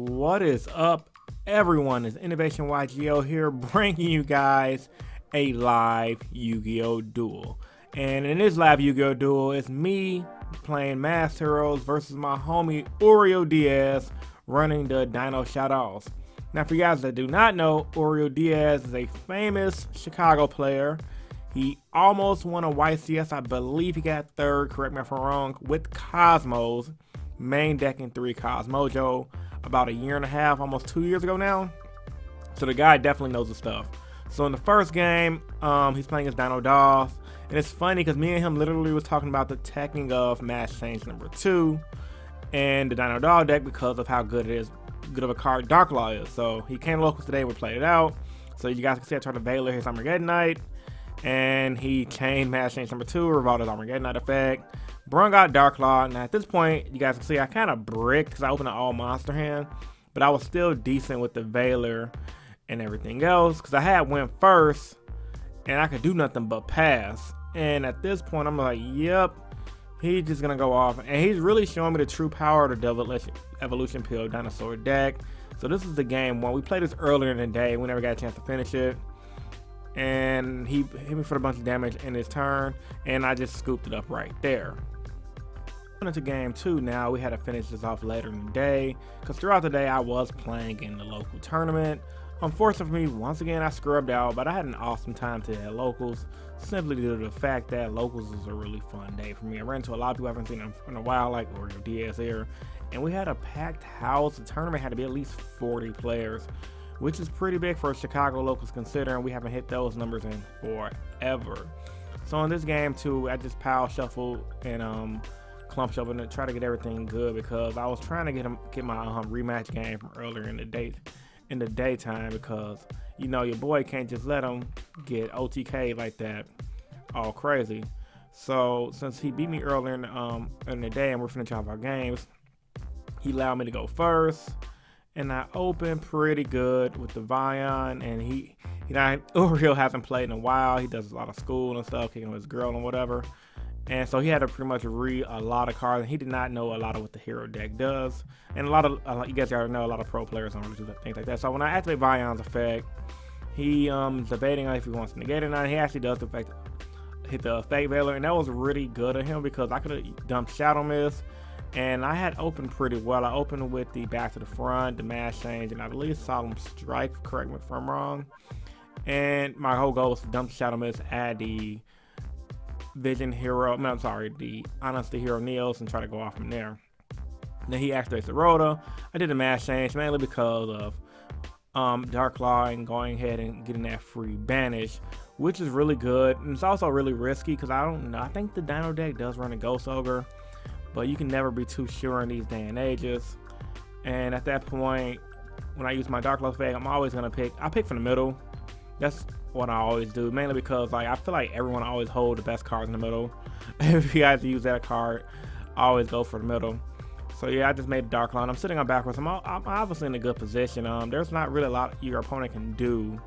What is up, everyone? It's Innovation YGO here, bringing you guys a live Yu-Gi-Oh! Duel. And in this live Yu-Gi-Oh! Duel, it's me playing Masked Heroes versus my homie Oreo Diaz running the Dino Shaddolls. Now, for you guys that do not know, Oreo Diaz is a famous Chicago player. He almost won a YCS. I believe he got third, correct me if I'm wrong, with Cosmos, main decking 3 Cosmojo, about a year and a half, almost 2 years ago now. So the guy definitely knows the stuff. So in the first game, he's playing as Dino Dolph. And it's funny because me and him literally was talking about the teching of Match Change number 2 and the Dino Doll deck because of how good it is, good of a card Dark Law is. So he came to locals today, we played it out. So you guys can see I turned to Valor his Armageddon Knight. And he chained Match Change number 2, revolved his Armageddon Knight effect. Brung out Dark Law. Now at this point, you guys can see I kind of bricked because I opened an all monster hand. But I was still decent with the Valor and everything else because I had went first and I could do nothing but pass. And at this point, I'm like, yep, he's just going to go off. And he's really showing me the true power of the Devil Evolution P.O Dinosaur deck. So this is the game 1. We played this earlier in the day. We never got a chance to finish it. And he hit me for a bunch of damage in his turn. And I just scooped it up right there. Into game 2 now, we had to finish this off later in the day. Because throughout the day, I was playing in the local tournament. Unfortunately for me, once again, I scrubbed out, but I had an awesome time today at locals, simply due to the fact that locals is a really fun day for me. I ran into a lot of people I haven't seen in a while, like Oreo Diaz here, and we had a packed house. The tournament had to be at least 40 players, which is pretty big for Chicago locals considering we haven't hit those numbers in forever. So in this game too, I just pile shuffle and clump shuffle and try to get everything good because I was trying to get my rematch game from earlier in the day. In the daytime, because you know your boy can't just let him get OTK like that all crazy. So since he beat me earlier in the day and we're finishing off our games, he allowed me to go first, and I opened pretty good with the Vion. And he Oreo hasn't played in a while. He does a lot of school and stuff, kicking with his girl and whatever. And so he had to pretty much read a lot of cards, and he did not know a lot of what the hero deck does. And a lot of you guys already know a lot of pro players don't really do things like that. So when I activate Vion's effect, he is debating on if he wants to negate it or not. He actually does hit the effect Valor, and that was really good of him because I could have dumped Shadow Mist, and I had opened pretty well. I opened with the Back to the Front, the Mass Change, and I believe Solemn Strike. Correct me if I'm wrong. And my whole goal was to dump Shadow Mist, add the Vision Hero, no, I'm sorry, the Honesty Hero Neos, and try to go off from there. Then he activates the Rhoda. I did a Mass Change mainly because of Dark Law and going ahead and getting that free banish, which is really good. And it's also really risky because I don't know, I think the Dino deck does run a Ghost Ogre, but you can never be too sure in these day and ages. And at that point, when I use my Dark Law effect, I'm always gonna pick from the middle. That's what I always do, mainly because like I feel like everyone always hold the best cards in the middle. If you guys use that card, I always go for the middle. So yeah, I just made a Dark Law. I'm sitting on backwards. I'm obviously in a good position. There's not really a lot your opponent can do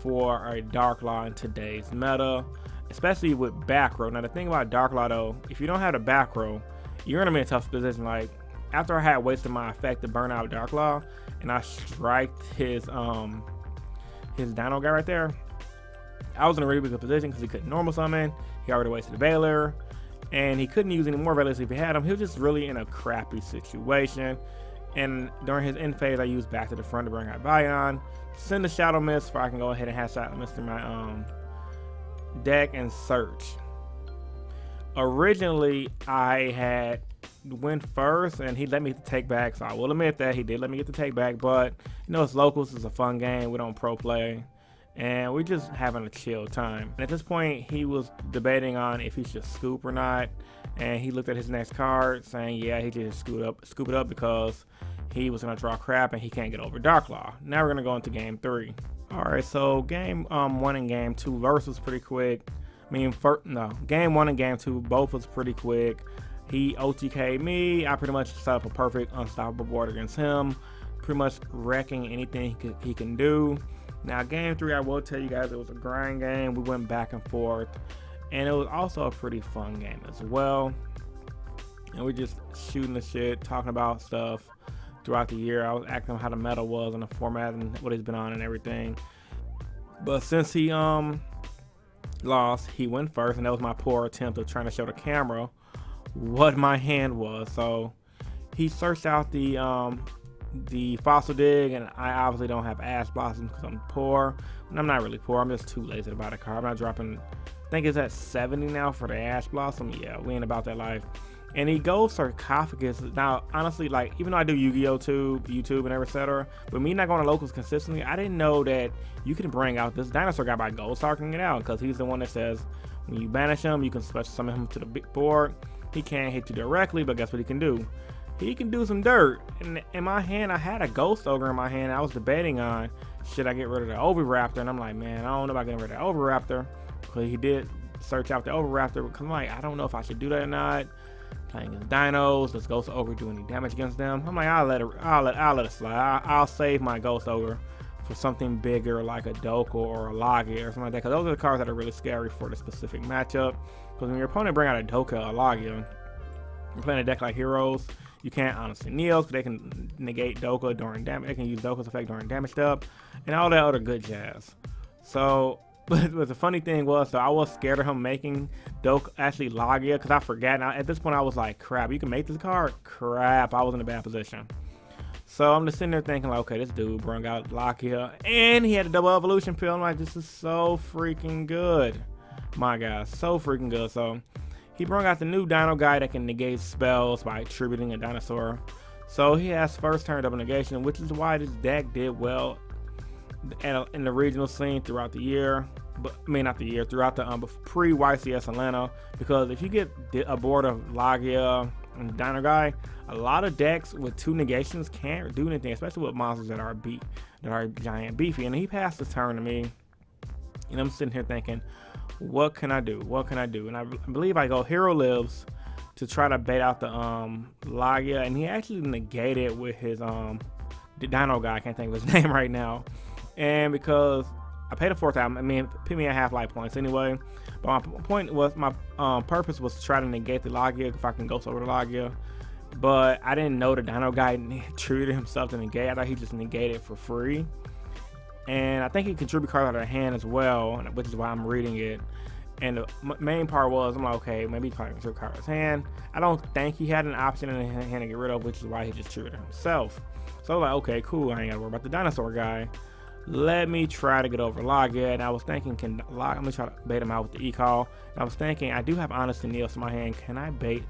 for a Dark Law in today's meta, especially with back row. Now the thing about Dark Law though, if you don't have the back row, you're gonna be in a tough position. Like after I had wasted my effect to burn out Dark Law, and I striked his Dino guy right there, I was in a really good position because he couldn't normal summon. He already wasted Valor, and he couldn't use any more Valors if he had him. He was just really in a crappy situation. And during his end phase, I used Back to the Front to bring out Vion, send the Shadow Mist so I can go ahead and have Shadow Mist in my deck and search. Originally, I had went first, and he let me get the take back, so I will admit that he did let me get the take back. But you know, it's locals, it's a fun game. We don't pro play. And we're just having a chill time. And at this point, he was debating on if he should scoop or not. And he looked at his next card saying, yeah, he should scoop it up because he was gonna draw crap and he can't get over Dark Law. Now we're gonna go into game 3. All right, so game 1 and game 2 versus pretty quick. Game 1 and game 2 both was pretty quick. He OTK'd me. I pretty much set up a perfect unstoppable board against him, pretty much wrecking anything he can do. Now game 3, I will tell you guys, it was a grind game. We went back and forth, and it was also a pretty fun game as well. And we're just shooting the shit, talking about stuff, throughout the year. I was asking him how the meta was and the format and what he's been on and everything. But since he lost, he went first, and that was my poor attempt of trying to show the camera what my hand was. So he searched out the fossil dig, and I obviously don't have ash blossoms because I'm poor. And I'm not really poor, I'm just too lazy to buy the card. I'm not dropping, I think it's at 70 now for the ash blossom. Yeah, we ain't about that life. And he goes sarcophagus. Now, honestly, like, even though I do Yu-Gi-Oh! YouTube and etc., but me not going to locals consistently, I didn't know that you can bring out this dinosaur guy by gold starting it out, because he's the one that says when you banish him, you can special summon him to the big board. He can't hit you directly, but guess what he can do? He can do some dirt. And in my hand, I had a ghost ogre in my hand. I was debating on, should I get rid of the Oviraptor? And I'm like, man, I don't know about getting rid of the Oviraptor, because he did search out the Oviraptor, because I'm like, I don't know if I should do that or not. Playing against dinos, does Ghost Ogre do any damage against them? I'm like, I'll let it slide. I'll save my Ghost Ogre for something bigger like a Doka or a Logia or something like that, because those are the cards that are really scary for the specific matchup. Because when your opponent bring out a Doka or a Logia, you're playing a deck like Heroes, you can't honestly kneel, because they can negate Doka during damage. They can use Doka's effect during damage step and all that other good jazz. So, but the funny thing was, so I was scared of him making Doka actually Logia, because I forgot. Now at this point I was like, crap, you can make this card? Crap, I was in a bad position. So I'm just sitting there thinking like, okay, this dude brought out Logia, and he had a double evolution pill. I'm like, this is so freaking good. My God, so freaking good. So he brought out the new dino guy that can negate spells by attributing a dinosaur. So he has first turn double negation, which is why this deck did well in the regional scene throughout the year. But I mean, not the year, throughout the pre-YCS Atlanta, because if you get a board of Logia and Dino Guy, a lot of decks with 2 negations can't do anything, especially with monsters that are giant beefy. And he passed the turn to me, and I'm sitting here thinking, what can I do? What can I do? And I believe I go Hero Lives to try to bait out the Logia, and he actually negated with his the Dino Guy. I can't think of his name right now. And because I paid a 4,000, I mean, put me at half life points anyway. But my point was, my purpose was to try to negate the Logia if I can Ghost over the Logia. But I didn't know the Dino Guy treated himself to negate. I thought he just negated for free. And I think he contributed cards out of hand as well, which is why I'm reading it. And the main part was, I'm like, okay, maybe he contributed cards out of his hand. I don't think he had an option in his hand to get rid of, which is why he just treated himself. So I was like, okay, cool, I ain't gotta worry about the dinosaur guy. Let me try to get over Logia. And I was thinking, let me try to bait him out with the E-Call. And I was thinking, I do have Honest and Neos in my hand. Can I bait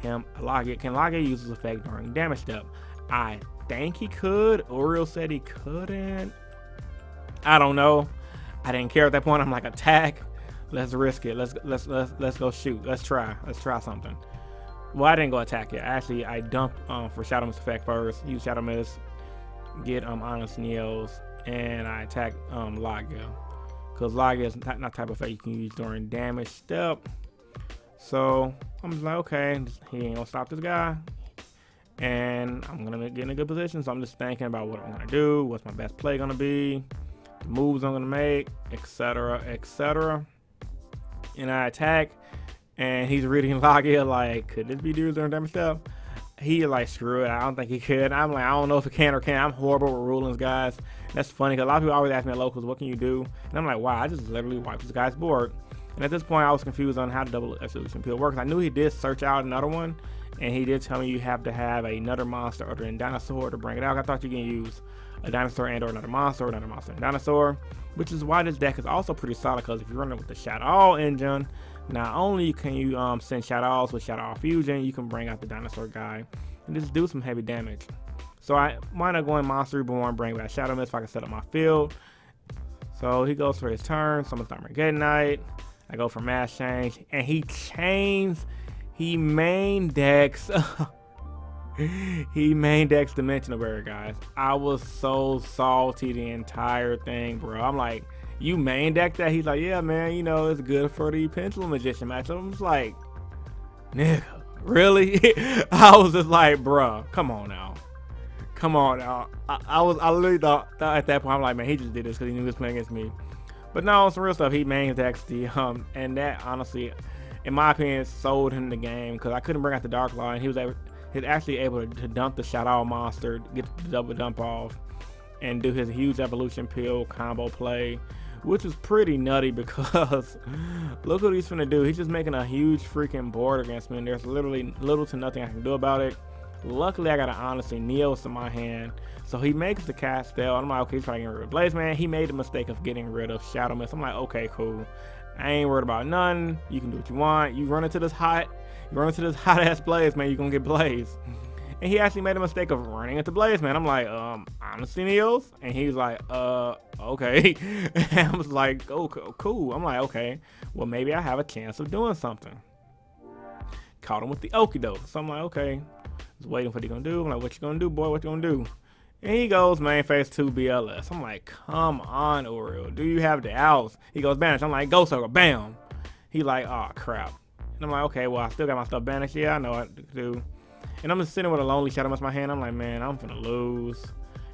him Logia? Can Logia use his effect during damage step? I think he could. Uriel said he couldn't. I don't know. I didn't care at that point. I'm like, attack. Let's risk it. Let's go shoot. Let's try something. Well, I didn't go attack yet. Actually, I dumped for Shadow Mist effect first. Use Shadow Mist, get Honest Neos, and I attack Logia, because Logia is not type of effect you can use during damage step. So I'm just like, okay, he ain't gonna stop this guy, and I'm gonna get in a good position. So I'm just thinking about what I'm gonna do, what's my best play gonna be, the moves I'm gonna make, etc., etc. And I attack, and he's reading Logia like, could this be used during damage step? He like, screw it, I don't think he could. I'm like, I don't know if it can or can't. I'm horrible with rulings, guys. That's funny, because a lot of people always ask me at locals, what can you do? And I'm like, wow, I just literally wiped this guy's board. And at this point, I was confused on how the double evolution pill works. I knew he did search out another one, and he did tell me you have to have another monster other than dinosaur to bring it out. I thought you can use a dinosaur and or another monster and dinosaur, which is why this deck is also pretty solid, because if you're running with the Shaddoll engine, not only can you send Shaddolls with Shaddoll Fusion, you can bring out the dinosaur guy and just do some heavy damage. So I wind up going Monster Reborn, bring back Shadow Mist if I can set up my field. So he goes for his turn, Summons Armageddonite. I go for Mass Change, and he chains, he main decks Dimensional Barrier, guys. I was so salty the entire thing, bro. I'm like, you main deck that? He's like, yeah, man, you know, it's good for the Pendulum Magician matchup. I'm just like, nigga, really? I was just like, bro, come on now. Come on now. I literally thought at that point, I'm like, man, he just did this because he knew he was playing against me. But no, some real stuff. He main decks the and that honestly, in my opinion, sold him the game, because I couldn't bring out the Dark Law, and he was able, he's actually able to dump the Shaddoll monster, get the double dump off, and do his huge evolution pill combo play, which is pretty nutty because look what he's finna do. He's just making a huge freaking board against me, and there's literally little to nothing I can do about it. Luckily, I got an Honestly Neos in my hand, so he makes the Castell. I'm like, okay, he's trying to get rid of Blaze Man. He made the mistake of getting rid of Shadow Mist. I'm like, okay, cool. I ain't worried about none. You can do what you want. You run into this hot ass Blaze Man, you're gonna get Blaze. And he actually made a mistake of running into Blaze Man. I'm like, Honestly Neos? And he's like, okay. And I was like, oh, cool. I'm like, okay, well, maybe I have a chance of doing something. Caught him with the okie doke. So I'm like, okay. Just waiting for what he gonna do. I'm like, what you gonna do, boy? What you gonna do? And he goes, main phase 2 BLS. I'm like, come on, Oreo. Do you have the outs? He goes, banish. I'm like, go circle. Bam. He like, oh, crap. And I'm like, okay, well, I still got my stuff banished. Yeah, I know what to do. And I'm just sitting with a lonely Shadow Mist in my hand. I'm like, man, I'm finna lose.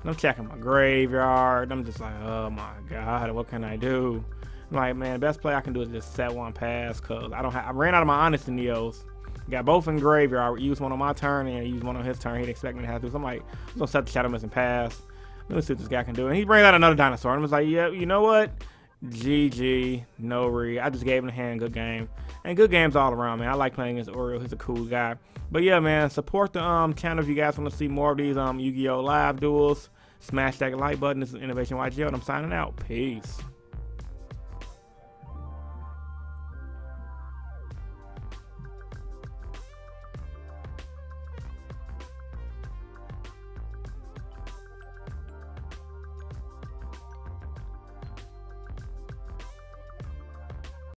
And I'm checking my graveyard. I'm just like, oh my God, what can I do? I'm like, man, the best play I can do is just set one pass, cause I ran out of my Honest Neos. Got both in graveyard. I used one on my turn and I used one on his turn. He'd expect me to have to. So I'm like, I'm gonna set the Shadow Mist and pass. Let me see what this guy can do. And he brings out another dinosaur. And I was like, yeah, you know what? GG, no re. I just gave him a hand. Good game. And good games all around, man. I like playing against Oreo. He's a cool guy. But yeah, man, support the channel if you guys want to see more of these Yu-Gi-Oh! Live duels. Smash that like button. This is Innovation YGO, and I'm signing out. Peace.